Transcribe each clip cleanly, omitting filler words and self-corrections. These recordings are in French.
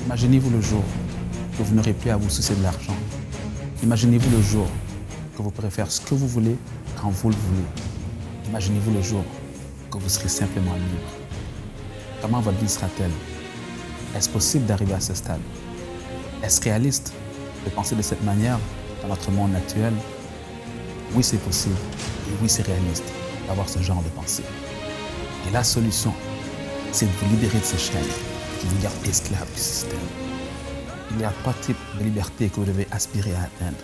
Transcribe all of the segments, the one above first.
Imaginez-vous le jour que vous n'aurez plus à vous soucier de l'argent. Imaginez-vous le jour que vous pourrez faire ce que vous voulez quand vous le voulez. Imaginez-vous le jour que vous serez simplement libre. Comment votre vie sera-t-elle? Est-ce possible d'arriver à ce stade? Est-ce réaliste de penser de cette manière dans notre monde actuel? Oui, c'est possible. Et oui, c'est réaliste d'avoir ce genre de pensée. Et la solution, c'est de vous libérer de ces chaînes qui vous gardent esclaves du système. Il y a 3 types de liberté que vous devez aspirer à atteindre.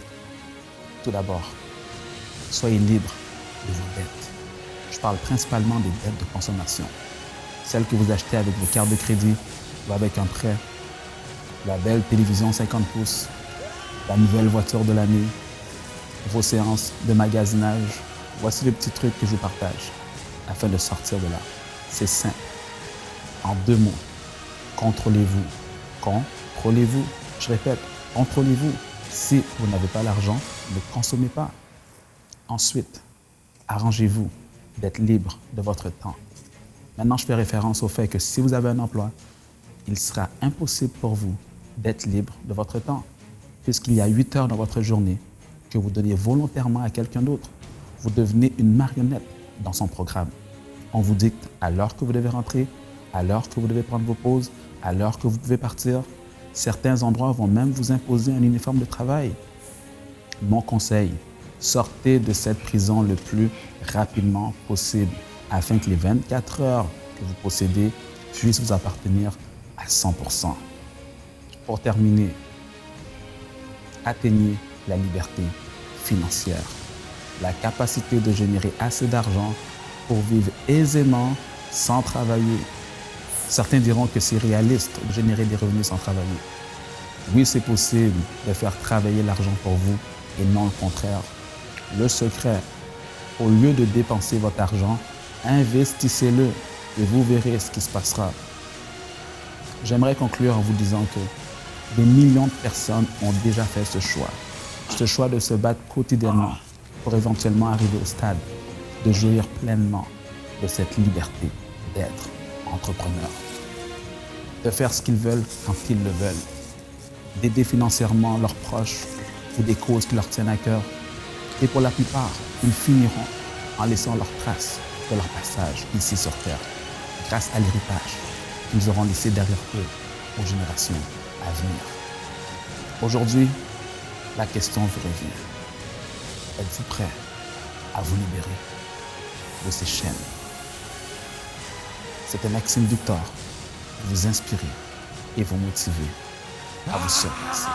Tout d'abord, soyez libre de vos dettes. Je parle principalement des dettes de consommation. Celles que vous achetez avec vos cartes de crédit ou avec un prêt. La belle télévision 50 pouces, la nouvelle voiture de l'année, vos séances de magasinage. Voici les petits trucs que je vous partage afin de sortir de là. C'est simple. En 2 mots, contrôlez-vous. Contrôlez-vous. Je répète, contrôlez-vous. Si vous n'avez pas l'argent, ne consommez pas. Ensuite, arrangez-vous d'être libre de votre temps. Maintenant, je fais référence au fait que si vous avez un emploi, il sera impossible pour vous d'être libre de votre temps, puisqu'il y a 8 heures dans votre journée que vous donnez volontairement à quelqu'un d'autre. Vous devenez une marionnette dans son programme. On vous dicte à l'heure que vous devez rentrer, à l'heure que vous devez prendre vos pauses, à l'heure que vous pouvez partir. Certains endroits vont même vous imposer un uniforme de travail. Mon conseil, sortez de cette prison le plus rapidement possible afin que les 24 heures que vous possédez puissent vous appartenir à 100%. Pour terminer, atteignez la liberté financière, la capacité de générer assez d'argent pour vivre aisément sans travailler. Certains diront que c'est réaliste de générer des revenus sans travailler. Oui, c'est possible de faire travailler l'argent pour vous et non le contraire. Le secret, au lieu de dépenser votre argent, investissez-le et vous verrez ce qui se passera. J'aimerais conclure en vous disant que des millions de personnes ont déjà fait ce choix de se battre quotidiennement pour éventuellement arriver au stade de jouir pleinement de cette liberté d'être entrepreneur, de faire ce qu'ils veulent quand ils le veulent, d'aider financièrement leurs proches ou des causes qui leur tiennent à cœur. Et pour la plupart, ils finiront en laissant leurs traces de leur passage ici sur Terre, grâce à l'héritage qu'ils auront laissé derrière eux aux générations à venir. Aujourd'hui, la question vous revient. Êtes-vous prêt à vous libérer de ces chaînes? C'était Maxime Victor, vous inspirer et vous motiver à vous surpasser.